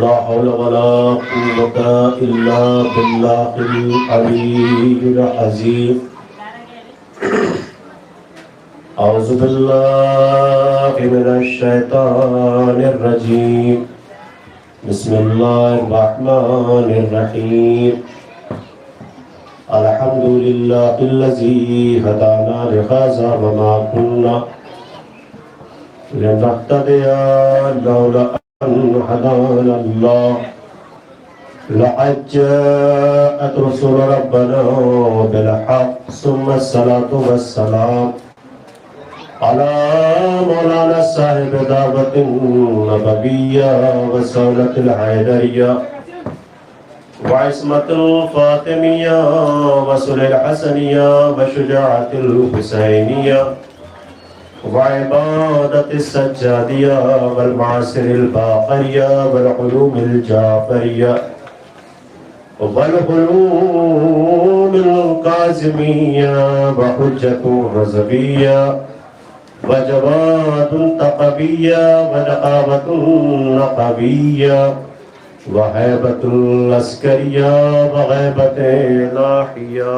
لا حول ولا قوة إلا بالله العلي العظيم أعوذ بالله من الشيطان الرجيم بسم الله الرحمن الرحيم الحمد لله الذي هدانا لهذا وما كنا لنهتدي لولا أن هدانا الله لقد جاءت رسل ربنا بالحق ثم الصلاة والسلام على مولانا صاحب دعوة النبوية وسولة الحيدرية وعصمة الفاطمية وسل الحسنية وشجاعة الحسينية وعبادة السجادية والمعاصر الباقرية والعلوم الجعفرية والعلوم القاسمية وحجة رزبية وجواد تقبية ونقابة نقبية وهيبة العسكرية وغيبة لاحية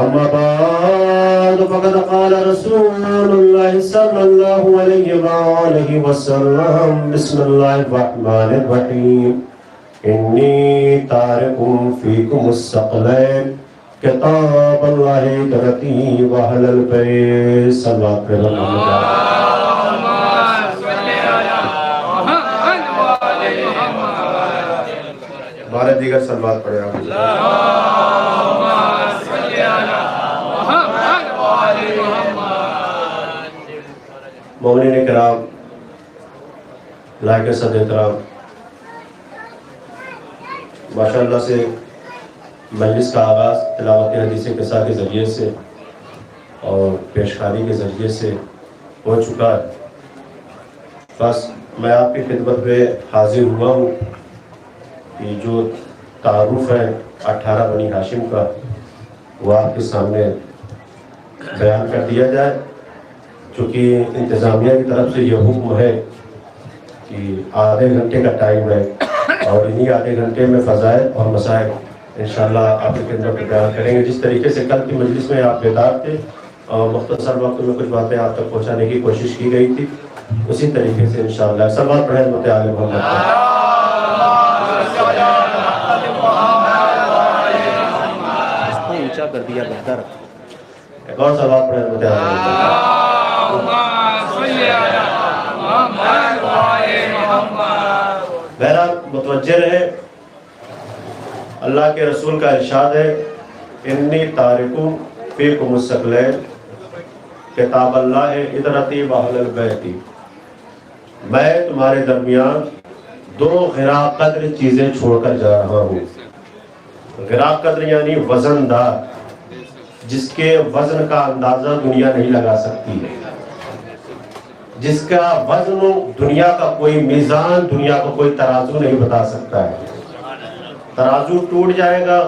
أما بعد فقد قال رسول الله صلى الله عليه وآله وسلم بسم الله الرحمن الرحيم إني تارك فيكم الثقلين کتاب اللہ کرتی وحل البیت صلوات پر بارے دیگر صلوات پڑھے مومنین کرام لائق صد احترام ماشاءاللہ سے مجلس کا آغاز تلاوت حدیث قصہ کے ذریعے سے اور پیشکاری کے ذریعے سے ہو چکا ہے. بس میں آپ کی خدمت میں حاضر ہوا ہوں کہ جو تعارف ہے 18 بنی ہاشم کا وہ آپ کے سامنے بیان کر دیا جائے. چونکہ انتظامیہ کی طرف سے یہ حکم ہے کہ آدھے گھنٹے کا ٹائم ہے اور انہی آدھے گھنٹے میں فضائل اور مسائل انشاءاللہ آپ کی خدمت میں بیان کریں گے. جس طریقے سے کل کی مجلس میں آپ بیدار تھے اور مختصر وقت میں کچھ باتیں آپ تک پہنچانے کی کوشش کی گئی تھی اسی طریقے سے انشاءاللہ صلوات پڑھیں حضرت آل محمد. اس کو اونچا کر دیا بہتر. ایک اور صلوات پڑھیں حضرت آل محمد. بہرحال متوجہ رہے. اللہ کے رسول کا ارشاد ہے انی تارکو فیکم الثقلین کتاب اللہ ادرتی واہل البیتی. میں تمہارے درمیان 2 غرا قدر چیزیں چھوڑ کر جا رہا ہوں. غرا قدر یعنی وزن دار، جس کے وزن کا اندازہ دنیا نہیں لگا سکتی ہے، جس کا وزن دنیا کا کوئی میزان، دنیا کا کوئی ترازو نہیں بتا سکتا ہے. ترازو ٹوٹ جائے گا،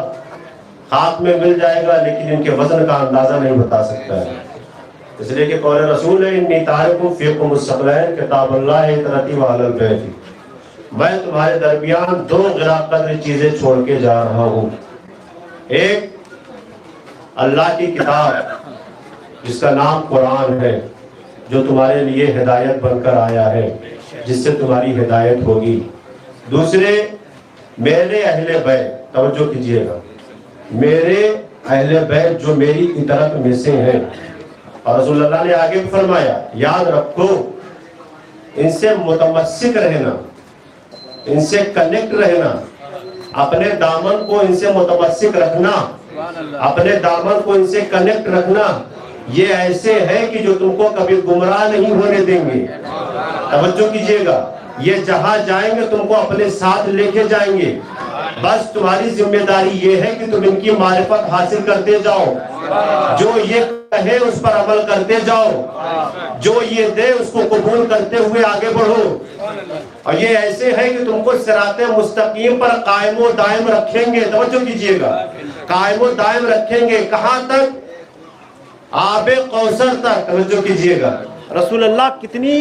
ہاتھ میں مل جائے گا، لیکن ان کے وزن کا اندازہ نہیں بتا سکتا ہے. اس لیے کہ قول رسول ہے انی تارک فیکم الثقلین کتاب اللہ ادرتی واہل البیت. میں تمہارے درمیان 2 غرا قدر چیزیں چھوڑ کے جا رہا ہوں. ایک اللہ کی کتاب جس کا نام قرآن ہے، جو تمہارے لیے ہدایت بن کر آیا ہے، جس سے تمہاری ہدایت ہوگی. دوسرے میرے اہل بیت، توجہ کیجئے گا، میرے اہل بیت جو میری اطاعت میں سے ہیں. اور رسول اللہ نے آگے فرمایا یاد رکھو ان سے متمسک رہنا، ان سے کنیکٹ رہنا، اپنے دامن کو ان سے متمسک رکھنا، اپنے دامن کو ان سے کنیکٹ رکھنا. یہ ایسے ہے کہ جو تم کو کبھی گمراہ نہیں ہونے دیں گے. توجہ کیجئے گا، یہ جہاں جائیں گے تم کو اپنے ساتھ لے کے جائیں گے. بس تمہاری ذمہ داری یہ ہے کہ تم ان کی معرفت حاصل کرتے جاؤ، جو یہ کہے اس پر عمل کرتے جاؤ، جو یہ دے اس کو قبول کرتے ہوئے آگے بڑھو. اور یہ ایسے ہے کہ تم کو صراط مستقیم پر قائم و دائم رکھیں گے. توجہ کیجئے گا، قائم و دائم رکھیں گے. کہاں تک؟ آب کوثر تک، توجہ کیجئے گا، رسول اللہ کتنی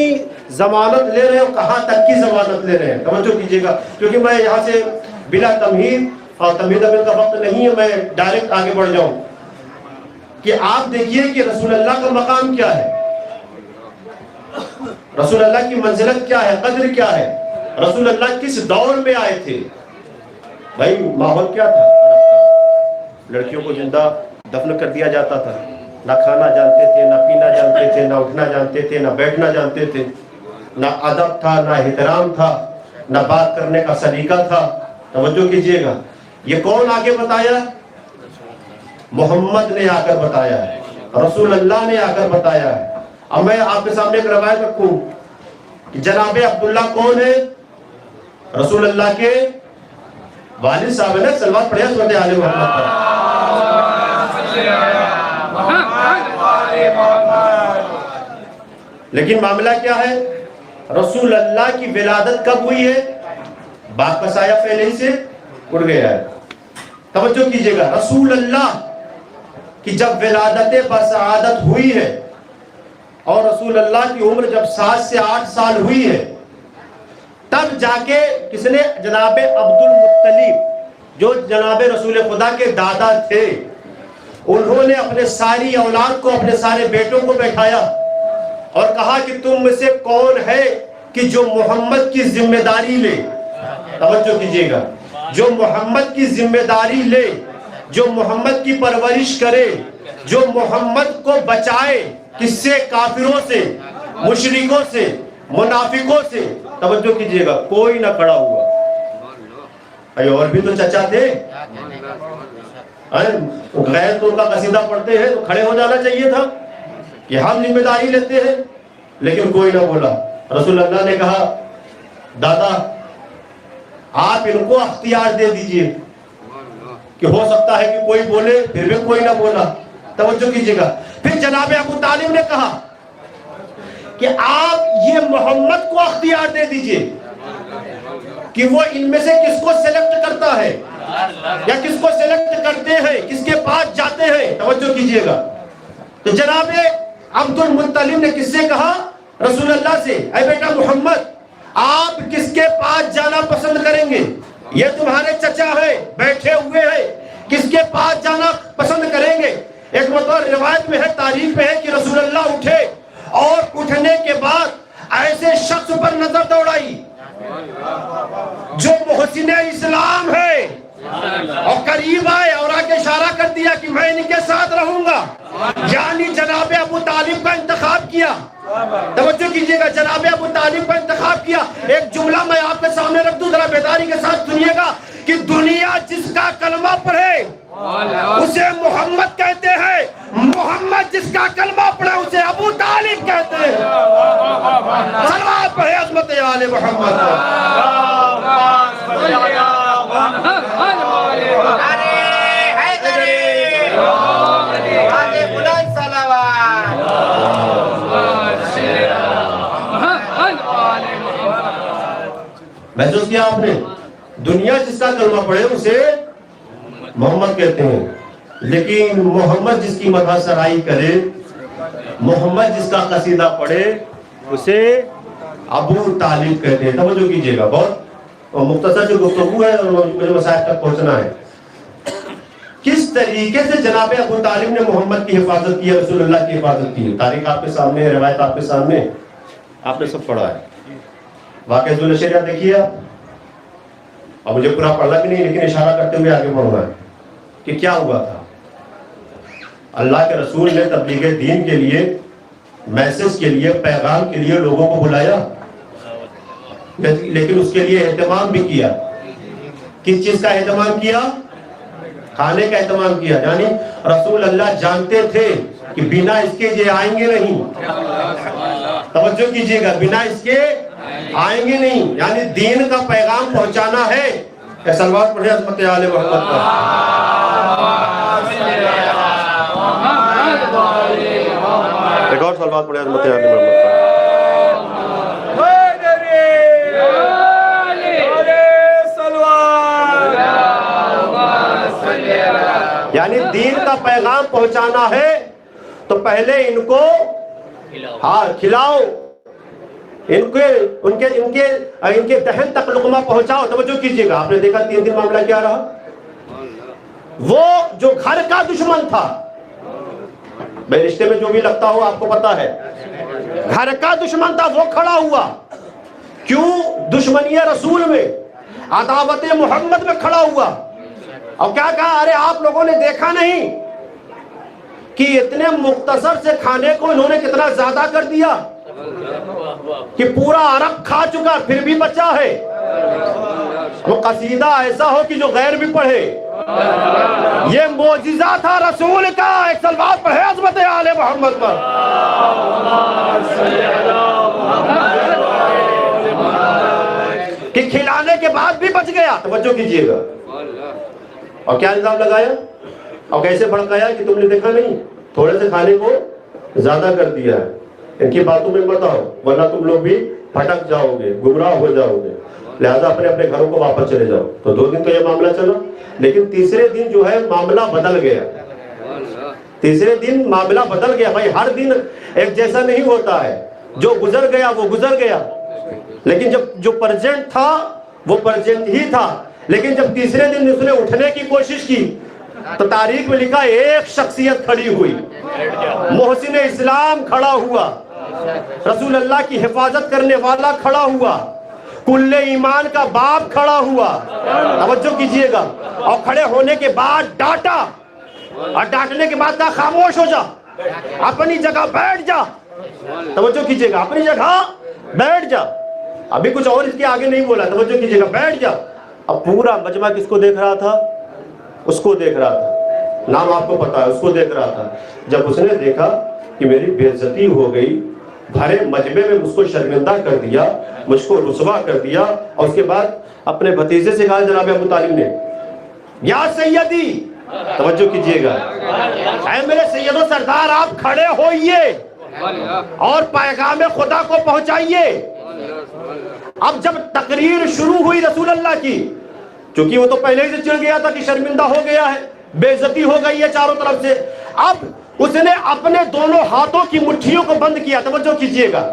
ضمانت لے رہے ہیں اور کہاں تک کی ضمانت لے رہے ہیں، توجہ کیجئے گا، کیونکہ میں یہاں سے بلا تمہید اور تمہید ابن کا وقت نہیں ہے، میں ڈائریکٹ آگے بڑھ جاؤں کہ آپ دیکھیے کہ رسول اللہ کا مقام کیا ہے، رسول اللہ کی منزلت کیا ہے، قدر کیا ہے، رسول اللہ کس دور میں آئے تھے۔ بھائی ماحول کیا تھا عرب کا، لڑکیوں کو زندہ دفن کر دیا جاتا تھا، نہ کھانا جانتے تھے، نہ پینا جانتے تھے، نہ اٹھنا جانتے تھے، نہ بیٹھنا جانتے تھے، نہ ادب تھا، نہ احترام تھا، نہ بات کرنے کا سلیقہ تھا۔ توجہ کیجئے گا، یہ کون آگے بتایا؟ محمد نے آ کر بتایا ہے، رسول اللہ نے آ کر بتایا ہے۔ اب میں آپ کے سامنے ایک روایت رکھوں کہ جناب عبداللہ کون ہے؟ رسول اللہ کے والد صاحب نے، صلوات پڑھیں حضرت آل محمد پر۔ لیکن معاملہ کیا ہے؟ رسول اللہ کی ولادت کب ہوئی ہے؟ باپ کا سایہ پہلے ہی سے اڑ گیا ہے۔ توجہ کیجئے گا، رسول اللہ کی جب ولادت بسعادت ہوئی ہے اور رسول اللہ کی عمر جب 7 سے 8 سال ہوئی ہے، تب جا کے کس نے؟ جناب عبد المطلب، جو جناب رسول خدا کے دادا تھے، انہوں نے اپنے ساری اولاد کو، اپنے سارے بیٹوں کو بیٹھایا اور کہا کہ تم میں سے کون ہے کہ جو محمد کی ذمہ داری لے؟ توجہ کیجئے گا، جو محمد کی ذمہ داری لے، جو محمد کی پرورش کرے، جو محمد کو بچائے، کس سے؟ کافروں سے، مشرکوں سے، منافقوں سے۔ توجہ کیجئے گا، کوئی نہ کھڑا ہوا۔ اور بھی تو چچا تھے، غیر تو ان کا قصیدہ پڑھتے ہیں تو کھڑے ہو جانا چاہیے تھا کہ ہم ذمہ داری لیتے ہیں، لیکن کوئی نہ بولا۔ رسول اللہ نے کہا دادا آپ ان کو اختیار دے دیجئے، کہ ہو سکتا ہے کہ کوئی بولے، پھر بھی کوئی نہ بولا۔ توجہ کیجئے گا، پھر جناب ابو طالب نے کہا کہ آپ یہ محمد کو اختیار دے دیجئے کہ وہ ان میں سے کس کو سیلیکٹ کرتا ہے یا کس کو سیلیکٹ کرتے ہیں، کس کے پاس جاتے ہیں۔ توجہ کیجئے گا، تو جناب عبد المطلب نے کس سے کہا؟ رسول اللہ سے، اے بیٹا محمد آپ کس کے پاس جانا پسند کریں گے؟ یہ تمہارے چچا ہے، بیٹھے ہوئے ہیں، کس کے پاس جانا پسند کریں گے؟ ایک مطلب روایت میں ہے، تاریخ میں ہے کہ رسول اللہ اٹھے اور اٹھنے کے بعد ایسے شخص پر نظر دوڑائی جو محسن اسلام ہے، اور قریب آئے اور آگے اشارہ کر دیا کہ میں ان کے ساتھ رہوں گا، یعنی جناب ابو طالب کا انتخاب کیا۔ توجہ کیجئے گا، جناب ابو طالب کا انتخاب کیا۔ ایک جملہ میں آپ کے سامنے رکھ دوں، ذرا بیداری کے ساتھ سنیے گا کہ دنیا جس کا کلمہ پڑھے اسے محمد کہتے ہیں، محمد جس کا کلمہ پڑھے اسے ابو طالب کہتے ہیں۔ صلوات پڑھے عظمت آل محمد۔ محسوس کیا آپ نے؟ دنیا جس کا کلمہ پڑھے اسے محمد کہتے ہیں، لیکن محمد جس کی مدح سرائی کرے، محمد جس کا قصیدہ پڑھے اسے ابو طالب کہتے ہیں۔ توجہ کیجئے گا، بہت مختصر جو گفتگو ہے اور مجھے مسائل تک پہنچنا ہے۔ کس طریقے سے جناب ابو طالب نے محمد کی حفاظت کی ہے، رسول اللہ کی حفاظت کی ہے؟ تاریخ آپ کے سامنے ہے، روایت آپ کے سامنے، آپ نے سب پڑھا ہے۔ واقعہ ذوالشریعہ دیکھیے آپ، اور مجھے پورا پڑھنا بھی نہیں لیکن اشارہ کرتے ہوئے آگے بڑھنا ہے کہ کیا ہوا تھا۔ اللہ کے رسول نے تبلیغ دین کے لیے، میسج کے لیے، پیغام کے لیے لوگوں کو بلایا، لیکن اس کے لیے اہتمام بھی کیا۔ کس چیز کا اہتمام کیا؟ کھانے کا اہتمام کیا، یعنی رسول اللہ جانتے تھے کہ بنا اس کے یہ آئیں گے نہیں۔ توجہ کیجئے گا، بنا اس کے آئیں گے نہیں، یعنی دین کا پیغام پہنچانا ہے۔ کہ صلوات پڑھیں عظمت آل محمد پر۔ ایک اور صلوات پڑھیں عظمت آل محمد پر۔ یعنی دین کا پیغام پہنچانا ہے تو پہلے ان کو کھلاؤ، ان کے دہن تک لقمہ پہنچاؤ۔ توجہ کیجئے گا، آپ نے دیکھا 3 دن معاملہ کیا رہا؟ وہ جو گھر کا دشمن تھا، بھائی رشتے میں جو بھی لگتا ہو آپ کو پتا ہے، گھر کا دشمن تھا، وہ کھڑا ہوا۔ کیوں؟ دشمنی رسول میں، عداوت محمد میں کھڑا ہوا، اور کیا کہا؟ ارے آپ لوگوں نے دیکھا نہیں کہ اتنے مختصر سے کھانے کو انہوں نے کتنا زیادہ کر دیا کہ پورا عرب کھا چکا پھر بھی بچا ہے۔ وہ قصیدہ ایسا ہو کہ جو غیر بھی پڑھے۔ یہ معجزہ تھا رسول کا۔ ایک صلوات پڑھے عظمت آل محمد پر۔ کہ کھلانے کے بعد بھی بچ گیا۔ توجہ کیجئے گا، اور کیا الزام لگایا اور کیسے بھڑکایا کہ تم نے دیکھا نہیں، تھوڑے سے کھانے کو زیادہ کر دیا ہے۔ ان کی باتوں میں مت آؤ ورنہ تم لوگ بھی پھٹک جاؤ گے، گمراہ ہو جاؤ گے، لہذا اپنے گھروں کو واپس چلے جاؤ۔ تو 2 دن تو یہ معاملہ چلا، لیکن تیسرے دن جو ہے معاملہ بدل گیا۔ تیسرے دن معاملہ بدل گیا۔ بھائی ہر دن ایک جیسا نہیں ہوتا ہے، جو گزر گیا وہ گزر گیا، لیکن جب جو پرزینٹ تھا وہ پرزینٹ ہی تھا۔ لیکن جب تیسرے دن اس نے اٹھنے کی کوشش کی تو تاریخ میں لکھا ایک شخصیت کھڑی ہوئی، محسن اسلام کھڑا ہوا، رسول اللہ کی حفاظت کرنے والا کھڑا ہوا، کل ایمان کا باپ کھڑا ہوا۔ توجہ کیجئے گا، اور کھڑے ہونے کے بعد ڈانٹا، اور ڈانٹنے کے بعد کہا خاموش ہو جا، اپنی جگہ بیٹھ جا۔ توجہ کیجئے گا، اپنی جگہ بیٹھ جا۔ ابھی کچھ اور اس کے آگے نہیں بولا، توجہ کیجئے گا، بیٹھ جا۔ اب پورا مجمع کس کو دیکھ رہا تھا؟ اس کو دیکھ رہا تھا، نام آپ کو پتا ہے، اس کو دیکھ رہا تھا۔ جب اس نے دیکھا کہ میری بے عزتی ہو گئی، بھرے مجمع میں مجھ کو شرمندہ کر دیا، مجھ کو رسوا کر دیا، اور اس کے بعد اپنے بھتیجے سے کہا جناب ابو طالب نے، یا سیدی، توجہ کیجئے گا، اے میرے سید و سردار، آپ کھڑے ہوئیے اور پیغام خدا کو پہنچائیے۔ اب جب تقریر شروع ہوئی رسول اللہ کی، چونکہ وہ تو پہلے ہی سے چڑھ گیا تھا کہ شرمندہ ہو گیا ہے، بے عزتی ہو گئی ہے چاروں طرف سے، اب اس نے اپنے دونوں ہاتھوں کی مٹھیوں کو بند کیا۔ توجہ کیجئے گا،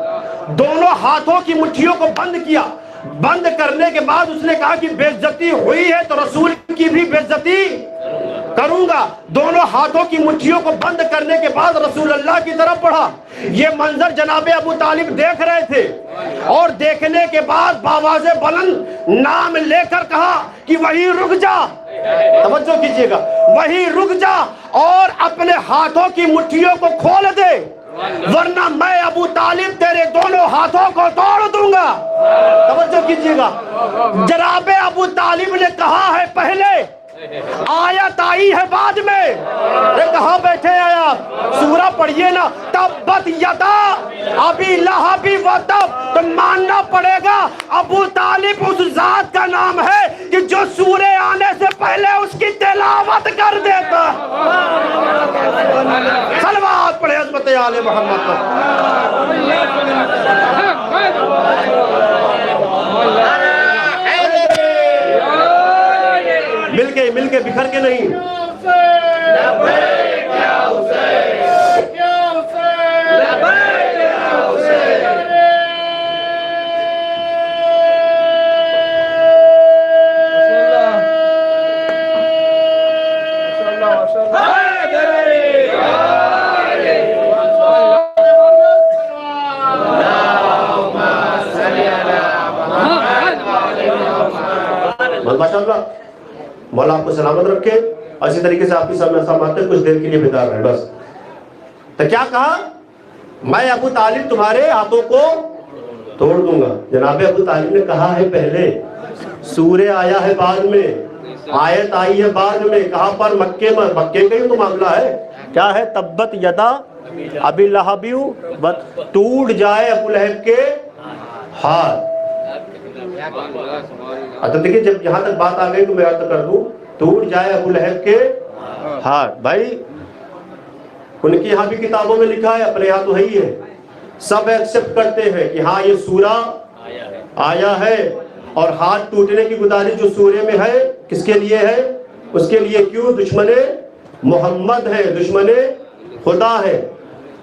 دونوں ہاتھوں کی مٹھیوں کو بند کیا۔ بند کرنے کے بعد اس نے کہا کہ بے عزتی ہوئی ہے تو رسول کی بھی بے عزتی کروں گا۔ دونوں ہاتھوں کی مٹھیوں کو بند کرنے کے بعد رسول اللہ کی طرف بڑھا۔ یہ منظر جناب ابو طالب دیکھ رہے تھے، اور دیکھنے کے بعد باواز بلند نام لے کر کہا کہ وہی رک جا۔ توجہ کیجئے گا، وہی رک جا اور اپنے ہاتھوں کی مٹھیوں کو کھول دے، ورنہ میں ابو طالب تیرے دونوں ہاتھوں کو توڑ دوں گا۔ توجہ کیجئے گا، جناب ابو طالب نے کہا ہے پہلے، آیت آئی ہے بعد میں۔ کہاں بیٹھے ہیں آپ؟ سورہ پڑھئے نا، تبت یدا ابی لہب وتب۔ تو ماننا پڑے گا ابو طالب اس ذات کا نام ہے کہ جو سورہ آنے سے پہلے اس کی تلاوت کر دیتا۔ صلوات پڑھے عظمت آل محمد پر۔ مل کے بکھر کے نہیں۔ ماشاءاللہ، مولا آپ کو سلامت رکھے، اور اسی طریقے سے آپ کی سامنے کچھ دیر کے لیے بیدار رہے بس۔ تو کیا کہا؟ میں ابو طالب تمہارے ہاتھوں کو توڑ دوں گا۔ جناب ابو طالب نے کہا ہے پہلے، سورہ آیا ہے بعد میں، آیت آئی ہے بعد میں۔ کہاں پر؟ مکے میں۔ مکے کا ہی تو معاملہ ہے۔ کیا ہے؟ تبت یدا ابی لہب، ٹوٹ جائے ابو لہب کے ہاتھ۔ تو دیکھیں، جب یہاں تک بات آ گئی تو میں عرض کر دوں، ٹوٹ جائے ابو لہب کے ہاتھ۔ بھائی ان کی یہاں بھی کتابوں میں لکھا ہے، اپنے یہاں تو ہے ہی ہے، سب ایکسپٹ کرتے ہیں کہ ہاں یہ سورہ آیا ہے، اور ہاتھ ٹوٹنے کی گزارش جو سورے میں ہے کس کے لیے ہے؟ اس کے لیے کیوں؟ دشمن محمد ہے، دشمن خدا ہے۔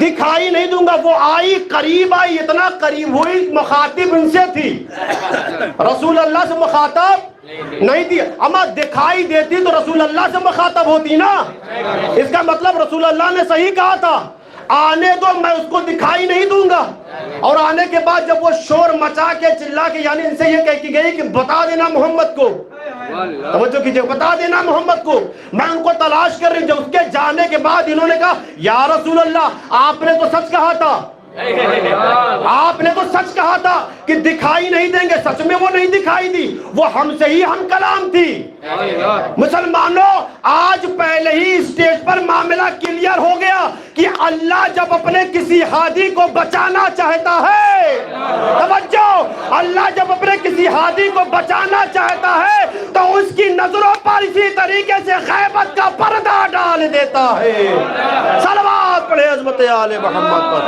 دکھائی نہیں دوں گا. وہ آئی, قریب آئی, اتنا قریب ہوئی, مخاطب ان سے تھی, رسول اللہ سے مخاطب نہیں تھی. اما دکھائی دیتی تو رسول اللہ سے مخاطب ہوتی نا. اس کا مطلب رسول اللہ نے صحیح کہا تھا, آنے دو, میں اس کو دکھائی نہیں دوں گا. اور آنے کے بعد جب وہ شور مچا کے چلا کے, یعنی ان سے یہ کہہ کی گئی کہ بتا دینا محمد کو, توجہ کیجئے, بتا دینا محمد کو, میں ان کو تلاش کر رہی. جب اس کے جانے کے بعد انہوں نے کہا یا رسول اللہ آپ نے تو سچ کہا تھا, آپ نے تو سچ کہا تھا کہ دکھائی نہیں دیں گے. سچ میں وہ نہیں دکھائی دی, وہ ہم سے ہی ہم کلام تھی. مسلمانوں, آج پہلے ہی اسٹیج پر معاملہ کلیئر ہو گیا کہ اللہ جب اپنے کسی ہادی کو بچانا چاہتا ہے, توجہ, اللہ جب اپنے کسی ہادی کو بچانا چاہتا ہے تو اس کی نظروں پر اسی طریقے سے غیبت کا پردہ ڈال دیتا ہے. صلوات پڑھے عظمت آل محمد پر.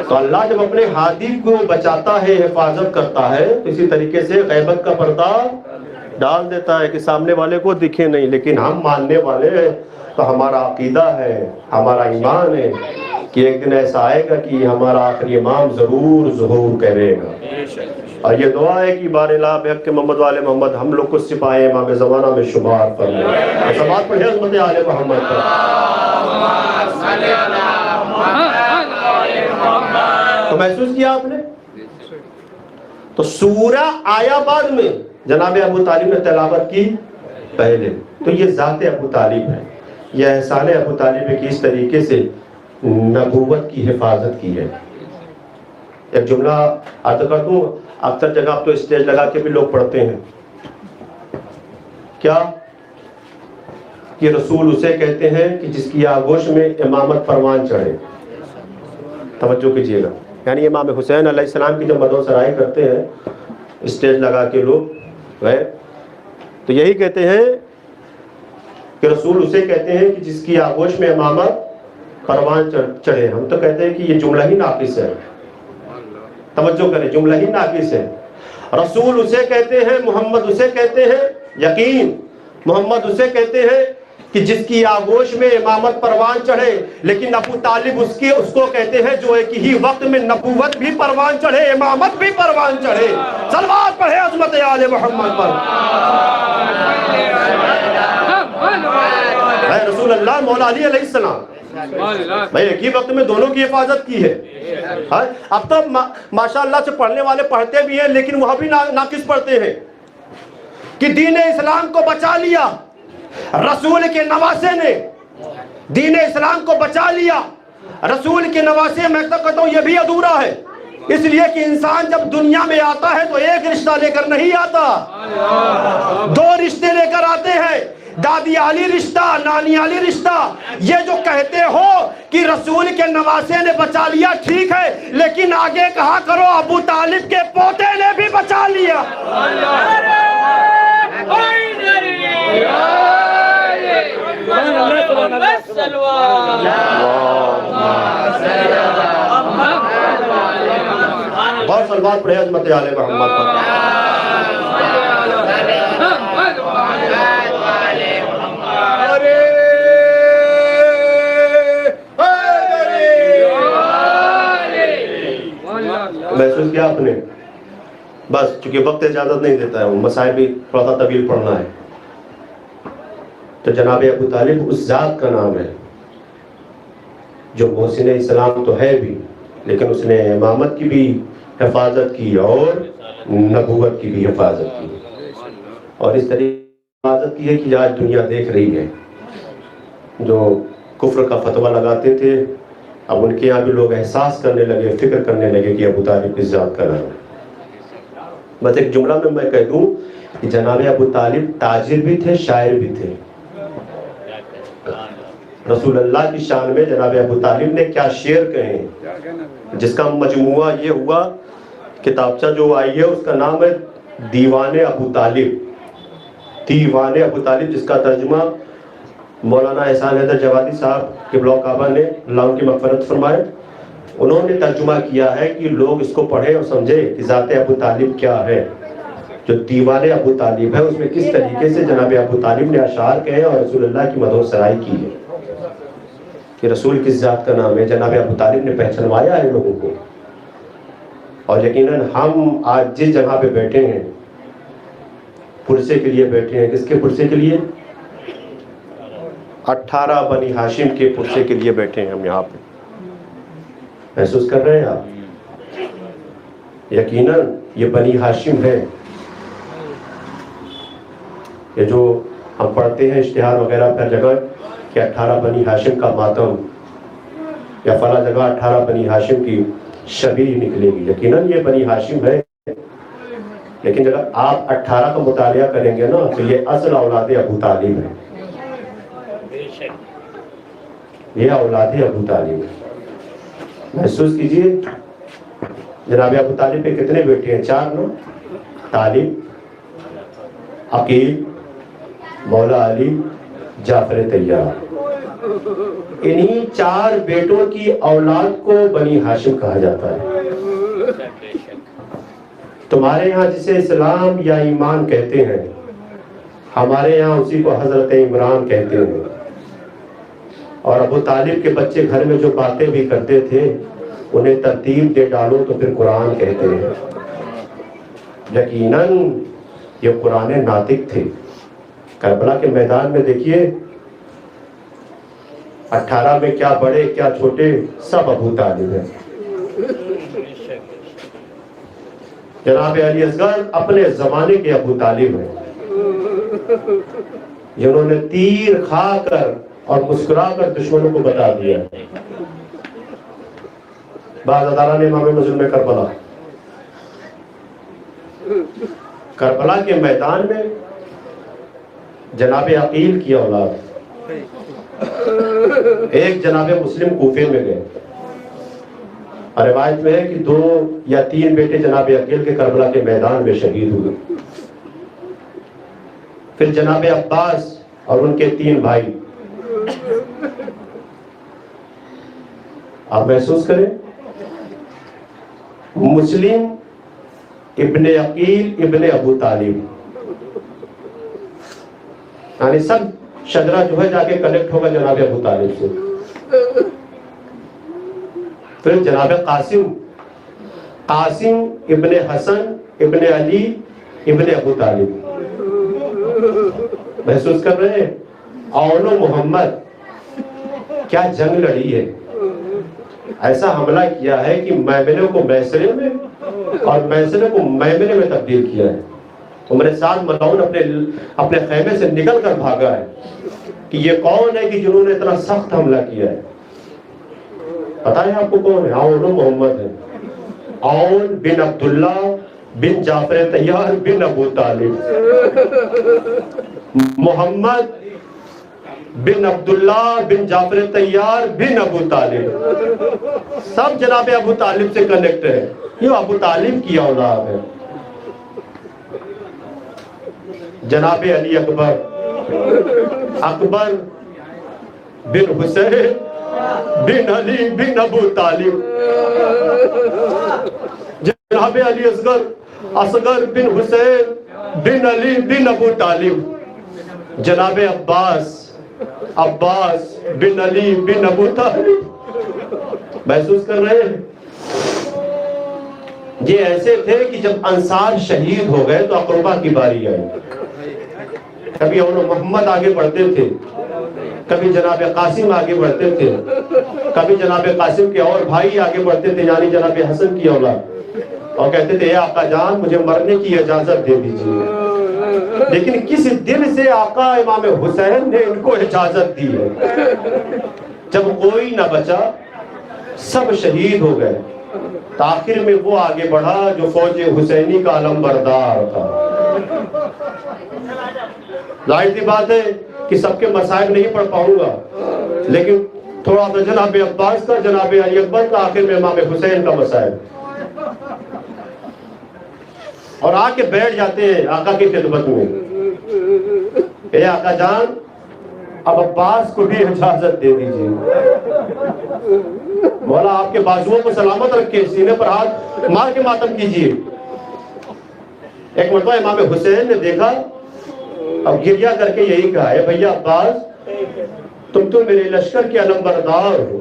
تو اللہ جب اپنے ہادی کو بچاتا ہے, حفاظت کرتا ہے, تو اسی طریقے سے غیبت کا پردہ ڈال دیتا ہے کہ سامنے والے کو دکھے نہیں. لیکن ہم ماننے والے ہیں تو ہمارا عقیدہ ہے, ہمارا ایمان ہے کہ ایک دن ایسا آئے گا کہ ہمارا آخری امام ضرور ظہور کرے گا. اور یہ دعا ہے کہ بار الہ بحق محمد والے محمد ہم لوگ کو سپاہی امام زمانہ میں شمار فرمائے. سماعت پڑھیں عظمت آل محمد پر. تو محسوس کیا آپ نے؟ تو سورہ آیا بعد میں, جناب ابو طالب نے تلاوت کی پہلے. تو یہ ذات ابو طالب ہے, یہ احسان ابو طالب ہے کہ اس طریقے سے نبوت کی حفاظت کی ہے. ایک جملہ عرض کر دوں, اکثر جگہ تو اسٹیج لگا کے بھی لوگ پڑھتے ہیں کیا کہ رسول اسے کہتے ہیں کہ جس کی آغوش میں امامت پروان چڑھے. توجہ کیجئے گا, یعنی امام حسین علیہ السلام کی جب مدح سرائی کرتے ہیں اسٹیج لگا کے لوگ ہے, تو یہی کہتے ہیں کہ رسول اسے کہتے ہیں کہ جس کی آغوش میں امامت پروان چڑھے. ہم تو کہتے ہیں کہ یہ جملہ ہی ناقص ہے. توجہ کریں, جملہ ہی ناقص ہے. رسول اسے کہتے ہیں, محمد اسے کہتے ہیں, یقین محمد اسے کہتے ہیں کہ جس کی آغوش میں امامت پروان چڑھے. لیکن ابو طالب اس کو کہتے ہیں جو ایک ہی وقت میں نبوت بھی پروان چڑھے, امامت بھی پروان چڑھے. صلوات پڑھے عظمت آل محمد پر. اے رسول اللہ, مولا علی علیہ السلام بھائی ایک ہی وقت میں دونوں کی حفاظت کی ہے. اب تو ماشاءاللہ سے پڑھنے والے پڑھتے بھی ہیں, لیکن وہ بھی ناقص پڑھتے ہیں کہ دین اسلام کو بچا لیا رسول کے نواسے نے, دین اسلام کو بچا لیا رسول کے نواسے. میں تو کہتا ہوں یہ بھی ادھورا ہے, اس لیے کہ انسان جب دنیا میں آتا ہے تو ایک رشتہ لے کر نہیں آتا, دو رشتے لے کر آتے ہیں. دادی علی رشتہ, نانی علی رشتہ. یہ جو کہتے ہو کہ رسول کے نواسے نے بچا لیا ٹھیک ہے, لیکن آگے کہا کرو ابو طالب کے پوتے نے بھی بچا لیا. بہت صلوات پڑھے عظمت آل محمد پر. محسوس کیا آپ نے؟ بس چونکہ وقت اجازت نہیں دیتا ہے, وہ مسائل بھی تھوڑا سا طویل پڑھنا ہے. تو جناب ابو طالب اس ذات کا نام ہے جو محسن اسلام تو ہے بھی, لیکن اس نے امامت کی بھی حفاظت کی اور نبوت کی بھی حفاظت کی. اور اس طریقے حفاظت کی ہے کہ آج دنیا دیکھ رہی ہے. جو کفر کا فتویٰ لگاتے تھے, اب ان کے یہاں بھی لوگ احساس کرنے لگے, فکر کرنے لگے کہ ابو طالب کس ذات کا نام ہے. بس ایک جملہ میں کہہ دوں کہ جناب ابو طالب تاجر بھی تھے, شاعر بھی تھے. رسول اللہ کی شان میں جناب ابو طالب نے کیا شعر کہے, جس کا مجموعہ یہ ہوا, کتابچہ جو آئی ہے اس کا نام ہے دیوان ابو طالب. دیوان ابو طالب, جس کا ترجمہ مولانا احسان حیدر جوادی صاحب قبلہ کعبہ نے اللہ ان کی مغفرت فرمائے، انہوں نے ترجمہ کیا ہے کہ لوگ اس کو پڑھیں اور سمجھے کہ ذات ابو طالب کیا ہے، جو دیوان ابو طالب ہے اس میں کس طریقے سے جناب ابو طالب نے اشعار کہے اور رسول اللہ کی مدح و سرائی کی ہے کہ رسول کس ذات کا نام ہے، جناب ابو طالب نے پہچنوایا ہے لوگوں کو۔ اور یقیناً ہم آج جس جگہ پہ بیٹھے ہیں پرسے کے لیے بیٹھے ہیں، کس کے پرسے کے لیے؟ 18 بنی ہاشم کے پرسے کے لیے بیٹھے ہیں ہم یہاں پہ۔ محسوس کر رہے ہیں آپ؟ یقیناً یہ بنی ہاشم ہے، یہ جو ہم پڑھتے ہیں اشتہار وغیرہ پر جگہ کہ 18 بنی ہاشم کا ماتم یا فلاں جگہ 18 بنی ہاشم کی شبیہ نکلے گی، یقیناً یہ بنی ہاشم ہے، لیکن جب آپ 18 کا مطالعہ کریں گے نا تو یہ اصل اولاد ابو طالب ہے، یہ اولاد ابو طالب ہے۔ محسوس کیجئے جناب ابو طالب پہ کتنے بیٹے ہیں؟ 4 نا؟ طالب، عقیل، مولا علی، جعفر طیار، انہی 4 بیٹوں کی اولاد کو بنی ہاشم کہا جاتا ہے۔ تمہارے یہاں جسے اسلام یا ایمان کہتے ہیں، ہمارے یہاں اسی کو حضرت عمران کہتے ہیں، اور ابو طالب کے بچے گھر میں جو باتیں بھی کرتے تھے انہیں ترتیب دے ڈالو تو پھر قرآن کہتے ہیں۔ یقیناً یہ قرآن ناطق تھے۔ کربلا کے میدان میں دیکھیے 18 میں کیا بڑے کیا چھوٹے سب ابو طالب ہیں۔ جناب علی اصغر اپنے زمانے کے ابو طالب ہیں، جنہوں نے تیر کھا کر اور مسکرا کر دشمنوں کو بتا دیا۔ بعض ادارہ نے امام مظلوم کربلا، کربلا کے میدان میں جناب عقیل کی اولاد ایک جناب مسلم کوفے میں گئے، اور روایت میں ہے کہ 2 یا 3 بیٹے جناب عقیل کے کربلا کے میدان میں شہید ہوئے۔ پھر جناب عباس اور ان کے 3 بھائی، آپ محسوس کریں، مسلم ابن عقیل ابن ابو طالب، یعنی سب شجرہ جو ہے جا کے کنیکٹ ہوگا جناب ابو طالب سے۔ پھر جناب قاسم ابن حسن ابن علی ابن ابو طالب، محسوس کر رہے ہیں؟ اون و محمد کیا جنگ لڑی ہے، ایسا حملہ کیا ہے کہ میمنے کو میسرے میں اور میسرے کو میمنے میں تبدیل کیا ہے۔ عمر سعد ملعون اپنے خیمے سے نکل کر بھاگا ہے کہ یہ کون ہے کہ جنہوں نے اتنا سخت حملہ کیا ہے؟ پتا ہے آپ کو کون ہے؟ اون و محمد ہے، اون بن عبداللہ بن جعفر طیار بن ابو طالب، محمد بن عبداللہ بن جعفر طیار بن ابو طالب، سب جناب ابو طالب سے کنیکٹ ہے، یہ ابو طالب کی اولاد ہے۔ جناب علی اکبر بن حسین بن علی بن ابو طالب، جناب علی اصغر بن حسین بن علی بن ابو طالب، جناب عباس بن علی بن ابو طالب۔ محسوس کر رہے ہیں؟ یہ ایسے تھے کہ جب انصار شہید ہو گئے تو اقربا کی باری آئی، کبھی اون محمد آگے بڑھتے تھے، کبھی جناب قاسم آگے بڑھتے تھے، کبھی جناب قاسم کے اور بھائی آگے بڑھتے تھے، یعنی جناب حسن کی اولاد، اور کہتے تھے اے آقا جان مجھے مرنے کی اجازت دے دیجیے۔ لیکن کس دل سے آقا امام حسین نے ان کو اجازت دی ہے؟ جب کوئی نہ بچا، سب شہید ہو گئے، آخر میں وہ آگے بڑھا جو فوج حسینی کا علم بردار تھا۔ ظاہر سی بات ہے کہ سب کے مسائل نہیں پڑھ پاؤں گا، لیکن تھوڑا سا جناب عباس کا، جناب علی اکبر کا، آخر میں امام حسین کا مسائل، اور آ کے بیٹھ جاتے ہیں آقا کی خدمت میں، اے آقا جان اب عباس کو بھی اجازت دے دیجیے، مولا آپ کے بازوؤں کو سلامت رکھے، سینے پر ہاتھ مار کے ماتم کیجیے۔ ایک مرتبہ امام حسین نے دیکھا، اب گریہ کر کے یہی کہا ہے بھیا عباس تم تو میرے لشکر کے علم بردار ہو،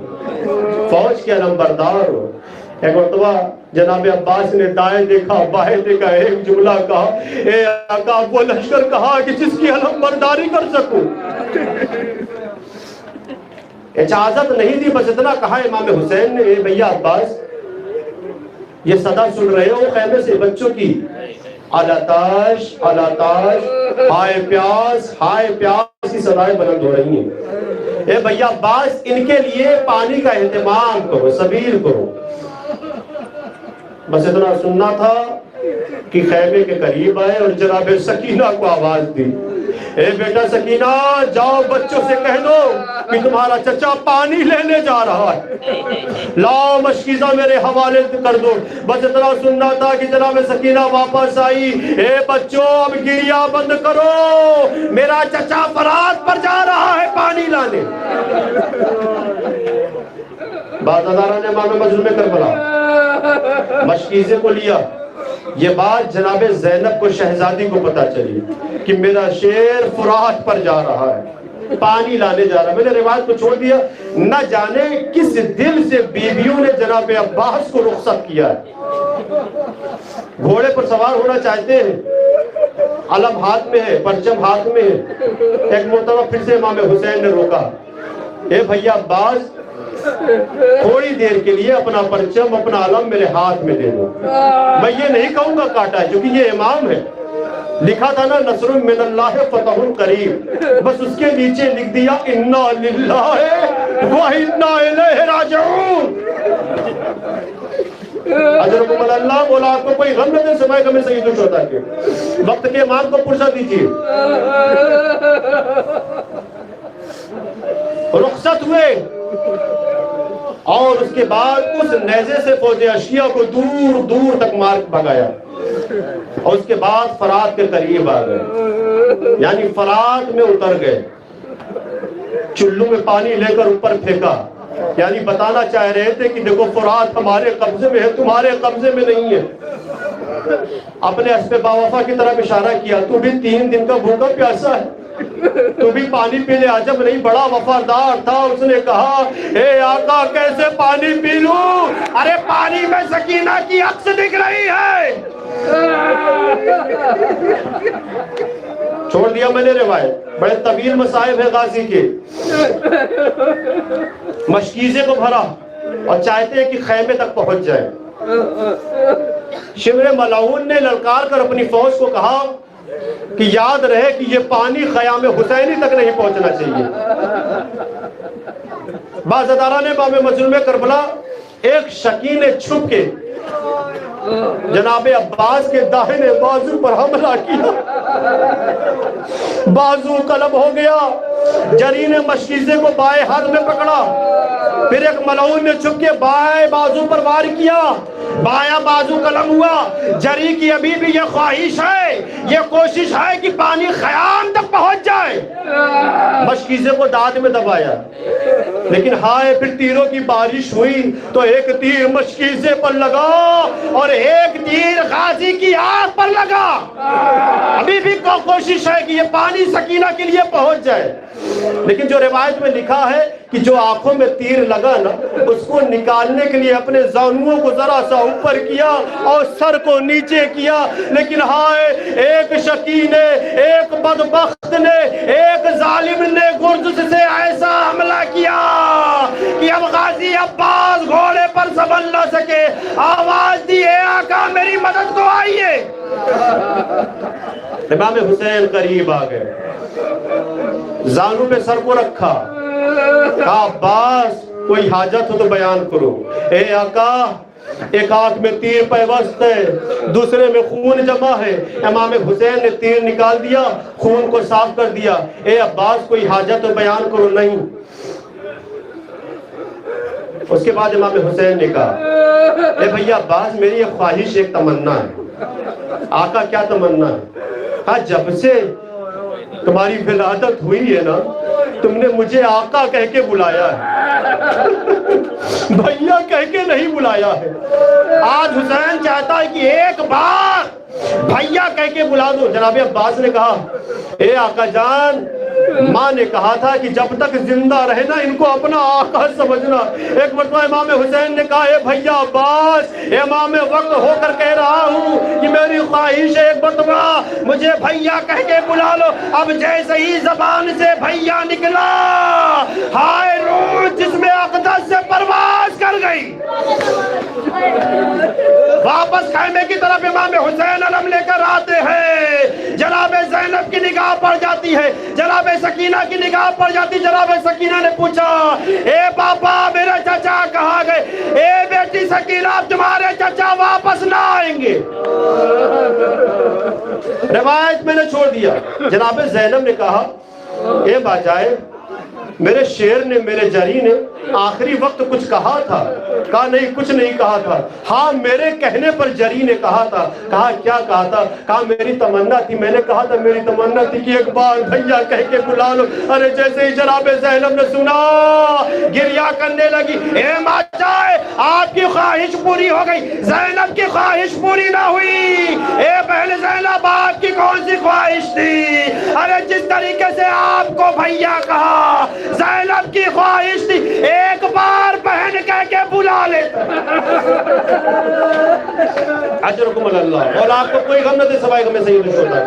فوج کے علم بردار ہو۔ ایک مرتبہ جناب عباس نے دائیں دیکھا بائیں دیکھا، ایک جملہ کہا، اے آقا وہ لشکر کہا کہ جس کی علم برداری کر سکوں۔ اجازت نہیں دی، بس اتنا کہا امام حسین نے، اے بھیا عباس یہ صدا سن رہے ہو خیمے سے بچوں کی، علاتاش علاتاش، ہائے پیاس کی صدائیں بلند ہو رہی ہیں۔ اے بھیا عباس ان کے لیے پانی کا اہتمام کرو، سبیل کرو۔ بس اتنا سننا تھا کہ خیمے کے قریب آئے اور جناب سکینہ کو آواز دی، اے بیٹا سکینہ جاؤ بچوں سے کہہ دو کہ تمہارا چچا پانی لینے جا رہا ہے، لاؤ مشکیزہ میرے حوالے کر دو۔ بس اتنا سننا تھا کہ جناب سکینہ واپس آئی، اے بچوں اب گریہ بند کرو، میرا چچا فرات پر جا رہا ہے پانی لانے۔ بعض ادارہ نے امام مظلوم کربلا مشکیزے کو لیا۔ یہ بات جناب زینب کو شہزادی کو پتا چلی کہ میرا شیر فرات پر جا رہا ہے، پانی لانے جا رہا ہے۔ میں نے روایت کو چھوڑ دیا، نہ جانے کس دل سے بیویوں نے جناب عباس کو رخصت کیا ہے۔ گھوڑے پر سوار ہونا چاہتے ہیں، علم ہاتھ میں ہے، پرچم ہاتھ میں ہے۔ ایک مرتبہ پھر سے امام حسین نے روکا، اے بھیا عباس تھوڑی دیر کے لیے اپنا پرچم اپنا علم میرے ہاتھ میں دے دو۔ میں یہ نہیں کہوں گا کاٹا ہے کیونکہ یہ امام ہے، لکھا تھا نا نصر من اللہ فتح قریب، بس اس کے نیچے لکھ دیا انا للہ و انا الیہ راجعون۔ اجرکم اللہ، مولا آپ کو کوئی غم نہ دے سمائے غم سید الشہداء کے۔ وقت کے امام کو پرسہ دیجیے۔ رخصت ہوئے اور اس کے بعد اس نیزے سے فوج اشیاء کو دور دور تک مار بھگایا، اور اس کے بعد فرات کے قریب آ گئے، یعنی فرات میں اتر گئے، چلو میں پانی لے کر اوپر پھینکا، یعنی بتانا چاہ رہے تھے کہ دیکھو فرات ہمارے قبضے میں ہے، تمہارے قبضے میں نہیں ہے۔ اپنے اسب باوفا کی طرف اشارہ کیا، تو بھی 3 دن کا بھوکا پیاسا ہے، تو بھی پانی پی لے۔ عجب نہیں، بڑا وفادار تھا، اس نے کہا اے آقا کیسے پانی پی لوں، ارے پانی میں سکینہ کی عکس دکھ رہی ہے۔ چھوڑ دیا میں نے روایت، بڑے طویل مصائب ہے غازی کے۔ مشکیزے کو بھرا اور چاہتے ہیں کہ خیمے تک پہنچ جائے۔ شمر ملعون نے للکار کر اپنی فوج کو کہا کہ یاد رہے کہ یہ پانی خیام حسینی تک نہیں پہنچنا چاہیے۔ بعض ادارہ نے امام مظلوم کربلا ایک شکی نے چھپ کے جناب عباس کے داہنے بازو پر حملہ کیا، بازو قلم ہو گیا، جری نے مشکیزے کو بائیں ہاتھ میں پکڑا، پھر ایک ملعون نے چھپ کے بائیں بازو پر وار کیا، بایاں بازو قلم ہوا۔ جری کی ابھی بھی یہ خواہش ہے، یہ کوشش ہے کہ پانی خیام تک پہنچ جائے۔ مشکیزے کو دانت میں دبایا، لیکن ہائے پھر تیروں کی بارش ہوئی تو ایک تیر مشکیزے پر لگا اور ایک تیر غازی کی آنکھ پر لگا۔ ابھی بھی کوشش ہے کہ یہ پانی سکینہ کے لیے پہنچ جائے، لیکن جو روایت میں لکھا ہے کہ جو آنکھوں میں تیر لگا نا، اس کو نکالنے کے لیے اپنے زانوؤں کو ذرا سا اوپر کیا اور سر کو نیچے کیا، لیکن ہائے ایک شکی نے، ایک بدبخت نے، ایک ظالم نے گرز سے ایسا حملہ کیا کہ اب غازی عباس گھوڑے پر سنبھل نہ سکے، آواز دی اے آقا میری مدد کو آئیے۔ امام حسین قریب آ گئے، زانو پہ سر کو رکھا، کہا عباس کوئی حاجت ہو تو بیان کرو۔ اے آقا ایک آنکھ میں تیر پیوست ہے، دوسرے میں خون جمع ہے۔ امام حسین نے تیر نکال دیا، خون کو صاف کر دیا۔ اے عباس کوئی حاجت ہو بیان کرو۔ نہیں۔ اس کے بعد امام حسین نے کہا اے بھیا عباس میری ایک خواہش ایک تمنا ہے۔ آقا کیا تمنا ہے؟ کہا جب سے تمہاری ولادت ہوئی ہے نا تم نے مجھے آقا کہہ کے بلایا ہے، بھیا کہہ کے نہیں بلایا ہے۔ آج حسین چاہتا ہے کہ ایک بار بھیا کہہ کے بلا دو۔ جناب عباس نے کہا اے آقا جان، ماں نے کہا تھا کہ جب تک زندہ رہنا ان کو اپنا آقا سمجھنا۔ ایک مرتبہ امام حسین نے کہا اے بھیا عباس، امام وقت ہو کر کہہ رہا ہوں کہ میری خواہش ہے ایک مرتبہ مجھے بھیا کہہ کے بلا لو۔ اب جیسے ہی زبان سے بھیا نکلا، ہائے روح جس میں اقدس سے پرواز کر گئی۔ واپس خیمے کی طرف امام حسین علم لے کر آتے ہیں، جناب زینب کی نگاہ پڑ جاتی ہے، جناب سکینہ کی نگاہ پڑ جاتی۔ جناب سکینہ نے پوچھا اے پاپا میرے چچا کہاں گئے؟ اے بیٹی سکینہ اب تمہارے چچا واپس نہ آئیں گے۔ روایت میں نے چھوڑ دیا۔ جناب زینب نے کہا اے باجائے، میرے شیر نے، میرے جری نے آخری وقت کچھ کہا تھا؟ کہا نہیں کچھ نہیں کہا تھا۔ ہاں میرے کہنے پر جری نے کہا تھا۔ کہا کیا کہا تھا؟ کہا میری تمنا تھی، میں نے کہا تھا میری تمنا تھی کہ ایک بار بھیا کہہ کے بلا لو۔ ارے جیسے ہی جناب زینب نے سنا گریہ کرنے لگی۔ اے ماجائے آپ کی خواہش پوری ہو گئی، زینب کی خواہش پوری نہ ہوئی۔ اے بہن زینب آپ کی کون سی خواہش تھی؟ ارے جس طریقے سے آپ کو بھیا کہا، زینب کی خواہش تھی ایک بار بہن کہہ کے بلا لے۔ اجرکم اللہ۔ اور آپ کو کوئی غم نہ دے سوائے غم سید الشہداء۔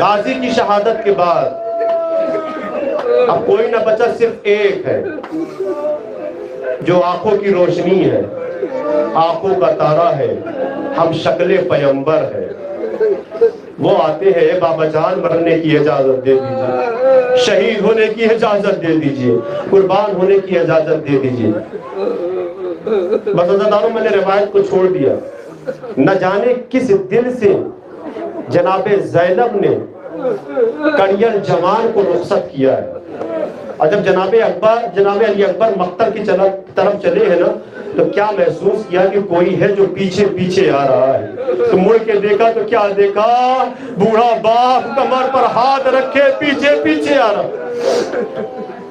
غازی کی شہادت کے بعد اب کوئی نہ بچا، صرف ایک ہے جو آنکھوں کی روشنی ہے، آنکھوں کا تارا ہے، ہم شکل پیمبر ہے۔ وہ آتے ہیں اے بابا جان مرنے کی اجازت دے دیجئے، شہید ہونے کی اجازت دے دیجئے، قربان ہونے کی اجازت دے دیجئے۔ بس عزیزانو میں نے روایت کو چھوڑ دیا۔ نہ جانے کس دل سے جناب زینب نے کڑیل جوان کو رخصت کیا ہے، اور جب جناب علی اکبر مقتل کی طرف چلے ہیں نا تو کیا محسوس کیا کہ کوئی ہے جو پیچھے پیچھے آ رہا ہے۔ تو مڑ کے دیکھا تو کیا دیکھا؟ بوڑھا باپ کمر پر ہاتھ رکھے پیچھے پیچھے آ رہا۔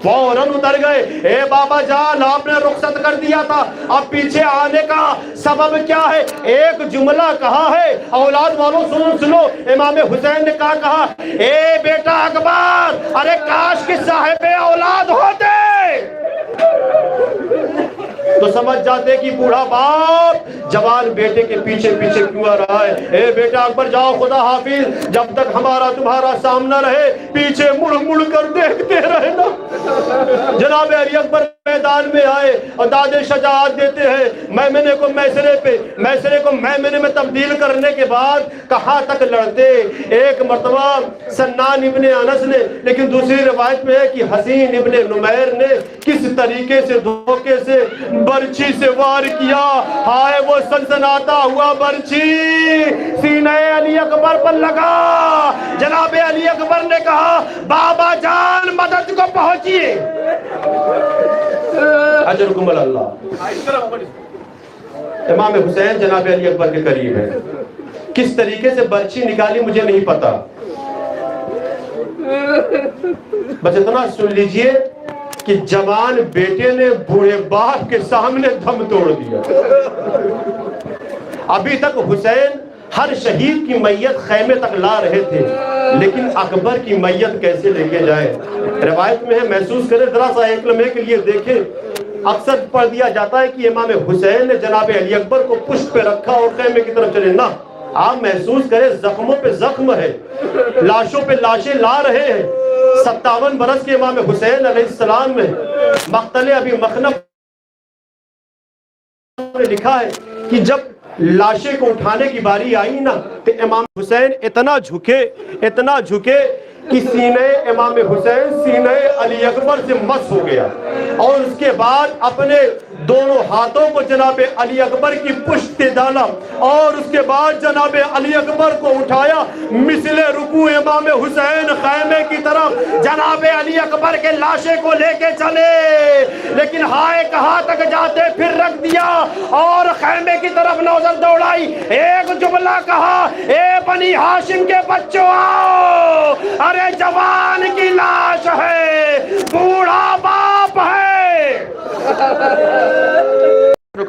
فوراً اتر گئے، اے بابا جان آپ نے رخصت کر دیا تھا، اب پیچھے آنے کا سبب کیا ہے؟ ایک جملہ کہا ہے، اولاد والوں سنو، امام حسین نے کہا اے بیٹا اکبر، ارے کاش کہ صاحب اولاد ہوتے تو سمجھ جاتے کہ بوڑھا باپ جوان بیٹے کے پیچھے پیچھے کیوں آ رہا ہے۔ اے بیٹا اکبر جاؤ خدا حافظ، جب تک ہمارا تمہارا سامنا رہے پیچھے مڑ مڑ کر دیکھتے رہنا۔ جناب علی اکبر میدان میں آئے اور داد شجاعت دیتے ہیں، میمنے کو میسرے پہ، میسرے کو میمنے میں تبدیل کرنے کے بعد کہاں تک لڑتے؟ ایک مرتبہ سنان ابن انس نے، لیکن دوسری روایت میں ہے کہ حسین ابن نمیر نے کس طریقے سے دھوکے سے برچھی سے وار کیا، ہائے وہ سنسناتا ہوا برچھی سینہ علی اکبر پر لگا۔ جناب علی اکبر نے کہا بابا جان مدد کو پہنچیے۔ اجرکم اللہ۔ امام حسین جناب علی اکبر کے قریب ہے، کس طریقے سے برچھی نکالی مجھے نہیں پتا، بس اتنا سن لیجئے کہ جوان بیٹے نے بوڑھے باپ کے سامنے دم توڑ دیا۔ ابھی تک حسین ہر شہید کی میت خیمے تک لا رہے تھے، لیکن اکبر کی میت کیسے لے کے جائیں؟ روایت میں ہے، محسوس کریں ذرا سا ایک لمحے کے لیے دیکھیں، اکثر پڑھ دیا جاتا ہے کہ امام حسین نے جناب علی اکبر کو پشت پہ رکھا اور خیمے کی طرف چلے، نہ، آپ محسوس کریں زخموں پہ زخم ہے، لاشوں پہ لاشیں لا رہے ہیں۔ 57 برس کے امام حسین علیہ السلام میں مقتل ابی مخنف نے لکھا ہے کہ جب لاشیں کو اٹھانے کی باری آئی نا تو امام حسین اتنا جھکے کہ سینہ امام حسین سینہ علی اکبر سے مس ہو گیا، اور اس کے بعد اپنے دونوں ہاتھوں کو جناب علی اکبر کی پشت پہ ڈالا، اور اس کے بعد جناب علی اکبر کو اٹھایا، مثل رکوع امام حسین خیمے کی طرف جناب علی اکبر کے لاشے کو لے کے چلے، لیکن ہائے کہاں تک جاتے پھر رکھ دیا اور خیمے کی طرف نوزر دوڑائی۔ ایک جملہ کہا، اے بنی ہاشم کے بچوں آؤ، ارے جوان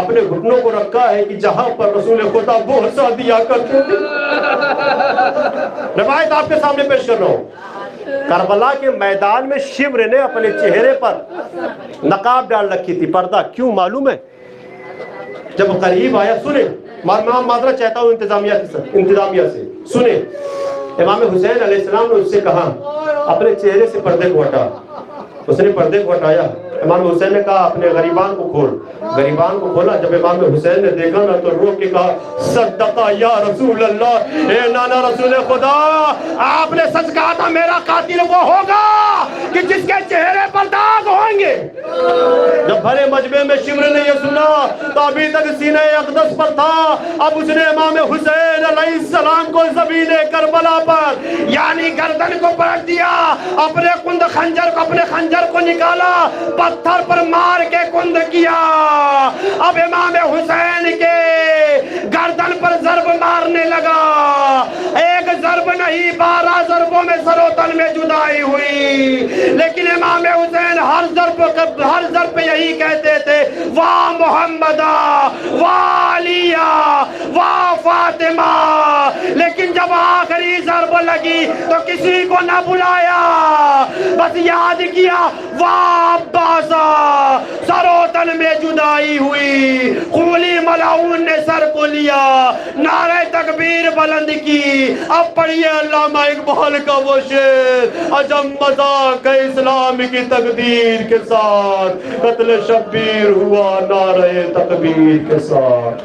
اپنے گھٹنوں کو رکھا ہے کہ جہاں پر رسول خدا بوسہ دیا کرتے تھے۔ روایت آپ کے سامنے پیش کر رہا ہوں، کربلا کے میدان میں شمر نے اپنے چہرے پر نقاب ڈال رکھی تھی، پردہ۔ کیوں معلوم ہے؟ جب قریب آیا، سنیں، معذرت چاہتا ہوں انتظامیہ سے، سنیں، امام حسین علیہ السلام نے اس سے کہا اپنے چہرے سے پردے کو ہٹا۔ اس نے پردے کو ہٹایا۔ امام حسین نے کہا اپنے غریبان کو کھول۔ غریبان کو کھولا۔ جب امام حسین نے دیکھا نا تو رو کے کہا صدقہ یا رسول اللہ، اے نانا رسول خدا، آپ نے سچ کہا تھا میرا قاتل وہ ہوگا کہ جس کے چہرے پر داغ ہوں گے۔ جب بھرے مجمع میں شمر نے یہ سنا تو ابھی تک سینہ اقدس پر تھا، اب اس نے امام حسین علیہ السلام کو زمین کربلا پر یعنی گردن کو پلٹ دیا، اپنے خنجر کو نکالا، پتھر پر مار کے کند کیا۔ اب امام حسین کے گردن پر ضرب مارنے لگا، ایک ضرب نہیں 12 ضربوں میں سر و تن میں جدائی ہوئی، لیکن امام حسین ہر ضرب پہ یہی کہتے تھے واہ محمدہ واہ علیہ واہ فاطمہ۔ لیکن جب آخری ضرب لگی تو کسی کو نہ بلایا، بس یاد کیا واہ عباسہ۔ سر و تن میں جدائی ہوئی، خونی ملعون نے سر کو لیا، نعرہ تکبیر بلند کی۔ اب پڑھیے علامہ اقبال کا وہ شعر، عجب مذاق ہے اسلام کی تقدیر کے ساتھ، قتل شبیر ہوا نعرہ تکبیر کے ساتھ۔